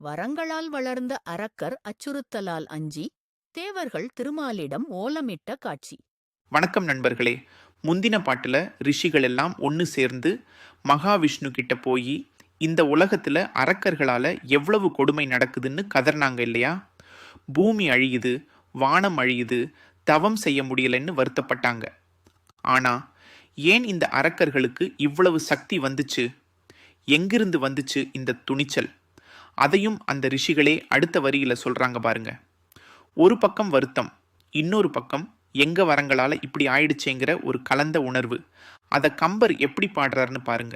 வரங்களால் வளர்ந்த அரக்கர் அச்சுறுத்தலால் அஞ்சி தேவர்கள் திருமாலிடம் ஓலமிட்ட காட்சி. வணக்கம் நண்பர்களே. முந்தின பாட்டுல ரிஷிகள் எல்லாம் ஒன்று சேர்ந்து மகாவிஷ்ணு கிட்ட போய் இந்த உலகத்துல அரக்கர்களால எவ்வளவு கொடுமை நடக்குதுன்னு கதர்னாங்க இல்லையா? பூமி அழியுது, வானம் அழியுது, தவம் செய்ய முடியலன்னு வருத்தப்பட்டாங்க. ஆனா ஏன் இந்த அரக்கர்களுக்கு இவ்வளவு சக்தி வந்துச்சு? எங்கிருந்து வந்துச்சு இந்த துணிச்சல்? அதையும் அந்த ரிஷிகளே அடுத்த வரியில சொல்றாங்க பாருங்க. ஒரு பக்கம் வருத்தம், இன்னொரு பக்கம் எங்க வரங்களால இப்படி ஆயிடுச்சேங்கிற ஒரு கலந்த உணர்வு. அத கம்பர் எப்படி பாடுறாருன்னு பாருங்க.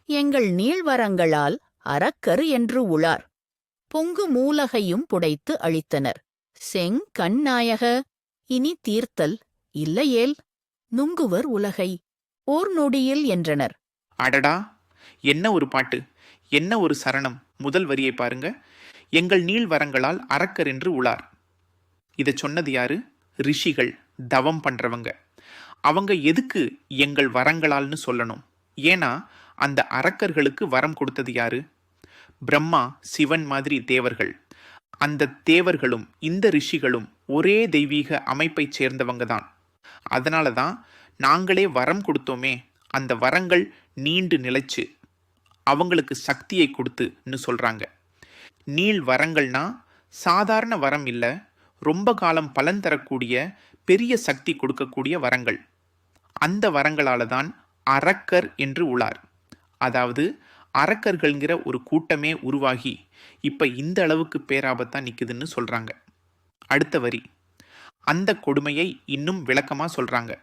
எங்கள் நீள்வரங்களால் அரக்கர் என்று உளார், பொங்கு மூலகையும் புடைத்து அழித்தனர், செங்கண்ணாயக இனி தீர்த்தல் இல்லையேல், நுங்குவர் உலகை ஓர் நொடியில் என்றனர். அடடா, என்ன ஒரு பாட்டு, என்ன ஒரு சரணம்! முதல் வரியை பாருங்க. எங்கள் நீள்வரங்களால் அரக்கர் என்று உளார். இதை சொன்னது யாரு? ரிஷிகள், தவம் பண்றவங்க. அவங்க எதுக்கு எங்கள் வரங்களால்னு சொல்லணும்? ஏன்னா அந்த அரக்கர்களுக்கு வரம் கொடுத்தது யாரு? பிரம்மா, சிவன் மாதிரி தேவர்கள். அந்த தேவர்களும் இந்த ரிஷிகளும் ஒரே தெய்வீக அமைப்பை சேர்ந்தவங்க தான். அதனால தான் நாங்களே வரம் கொடுத்தோமே, அந்த வரங்கள் நீண்டு நிலைச்சு அவங்களுக்கு சக்தியை கொடுத்துன்னு சொல்றாங்க. நீள் வரங்கள்னா சாதாரண வரம் இல்லை, ரொம்ப காலம் பலன் தரக்கூடிய பெரிய சக்தி கொடுக்கக்கூடிய வரங்கள். அந்த வரங்களால தான் அரக்கர் என்று உளார். அதாவது அரக்கர்கள்ங்கிற ஒரு கூட்டமே உருவாகி இப்ப இந்த அளவுக்கு பேராபத்தா நிக்குதுன்னு சொல்றாங்க. அடுத்த வரி அந்த கொடுமையை இன்னும் விளக்கமா சொல்றாங்க.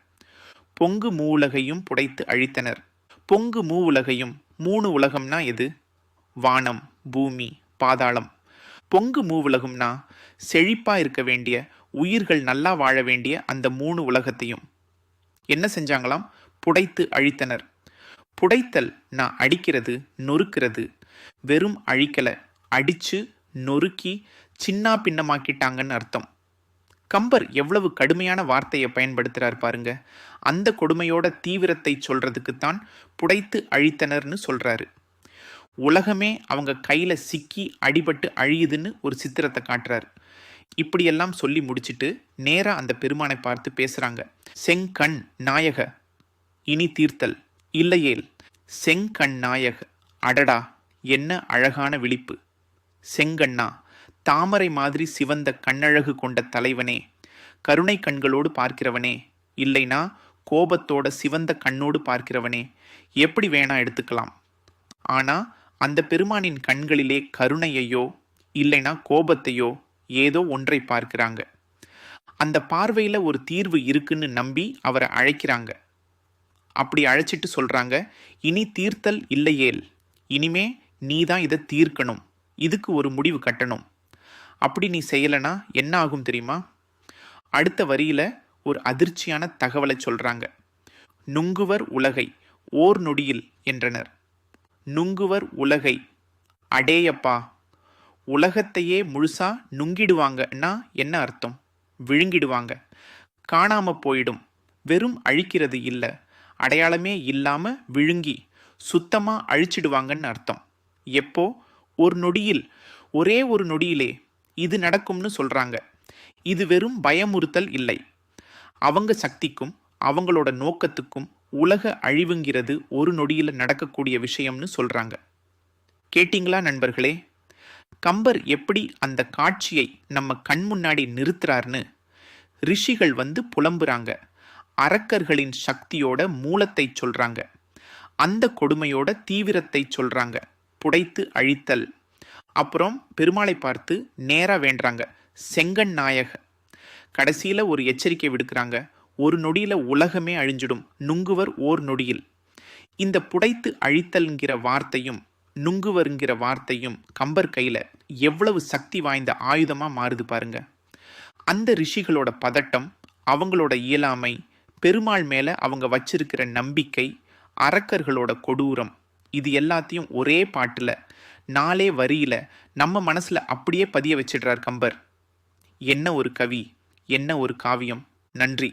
பொங்கு மூவுலகையும் புடைத்து அழித்தனர். பொங்கு மூவுலகையும், மூணு உலகம்னா எது? வானம், பூமி, பாதாளம். பொங்கு மூவுலகம்னா செழிப்பா இருக்க வேண்டிய, உயிர்கள் நல்லா வாழ வேண்டிய அந்த மூணு உலகத்தையும் என்ன செஞ்சாங்களாம்? புடைத்து அழித்தனர். புடைத்தல் நான் அடிக்கிறது, நொறுக்கிறது. வெறும் அழிக்கல, அடிச்சு நொறுக்கி சின்னா பின்னமாக்கிட்டாங்கன்னு அர்த்தம். கம்பர் எவ்வளவு கடுமையான வார்த்தையை பயன்படுத்துறார் பாருங்க. அந்த கொடுமையோட தீவிரத்தை சொல்றதுக்குத்தான் புடைத்து அழித்தனர்னு சொல்றாரு. உலகமே அவங்க கையில சிக்கி அடிபட்டு அழியுதுன்னு ஒரு சித்திரத்தை காட்டுறாரு. இப்படியெல்லாம் சொல்லி முடிச்சுட்டு நேரா அந்த பெருமானை பார்த்து பேசுறாங்க. செங்கண் நாயக இனி தீர்த்தல் இல்லையேல். செங்கண் நாயக, அடடா என்ன அழகான விழிப்பு! செங்கண்ணா, தாமரை மாதிரி சிவந்த கண்ணழகு கொண்ட தலைவனே, கருணை கண்களோடு பார்க்கிறவனே, இல்லைனா கோபத்தோட சிவந்த கண்ணோடு பார்க்கிறவனே, எப்படி வேணா எடுத்துக்கலாம். ஆனா அந்த பெருமானின் கண்களிலே கருணையையோ இல்லைனா கோபத்தையோ ஏதோ ஒன்றை பார்க்கிறாங்க. அந்த பார்வையில ஒரு தீர்வு இருக்குன்னு நம்பி அவரை அழைக்கிறாங்க. அப்படி அழைச்சிட்டு சொல்றாங்க, இனி தீர்த்தல் இல்லையேல், இனிமே நீதான் இதை தீர்க்கணும், இதுக்கு ஒரு முடிவு கட்டணும். அப்படி நீ செய்யலனா என்ன ஆகும் தெரியுமா? அடுத்த வரியில ஒரு அதிர்ச்சியான தகவலை சொல்றாங்க. நுங்குவர் உலகை ஓர் நொடியில் என்றனர். நுங்குவர் உலகை, அடேயப்பா, உலகத்தையே முழுசா நுங்கிடுவாங்கன்னா என்ன அர்த்தம்? விழுங்கிடுவாங்க, காணாம போயிடும். வெறும் அழிக்கிறது இல்லை, அடையாளமே இல்லாம விழுங்கி சுத்தமா அழிச்சிடுவாங்கன்னு அர்த்தம். எப்போ? ஒரு நொடியில், ஒரே ஒரு நொடியிலே இது நடக்கும்னு சொல்றாங்க. இது வெறும் பயமுறுத்தல் இல்லை. அவங்க சக்திக்கும் அவங்களோட நோக்கத்துக்கும் உலக அழிவுங்கிறது ஒரு நொடியில் நடக்கக்கூடிய விஷயம்னு சொல்றாங்க. கேட்டிங்களா நண்பர்களே? கம்பர் எப்படி அந்த காட்சியை நம்ம கண் முன்னாடி நிறுத்துறாருன்னு. ரிஷிகள் வந்து புலம்புறாங்க. அரக்கர்களின் சக்தியோட மூலத்தை சொல்றாங்க. அந்த கொடுமையோட தீவிரத்தை சொல்றாங்க. புடைத்து அழித்தல். அப்புறம் பெருமாளை பார்த்து நேரா வேண்டாங்க, செங்கண் நாயக. கடைசியில ஒரு எச்சரிக்கை விடுக்கிறாங்க. ஒரு நொடியில உலகமே அழிஞ்சிடும், நுங்குவர் ஓர் நொடியில். இந்த புடைத்து அழித்தல்ங்கிற வார்த்தையும் நுங்குவர்ங்கிற வார்த்தையும் கம்பர் கையில எவ்வளவு சக்தி வாய்ந்த ஆயுதமா மாறுது பாருங்க. அந்த ரிஷிகளோட பதட்டம், அவங்களோட இயலாமை, பெருமாள் மேல அவங்க வச்சிருக்கிற நம்பிக்கை, அரக்கர்களோட கொடூரம், இது எல்லாத்தையும் ஒரே பாட்டுல 4 வரியில நம்ம மனசுல அப்படியே பதிய வச்சிடுறார் கம்பர். என்ன ஒரு கவி, என்ன ஒரு காவியம்! நன்றி.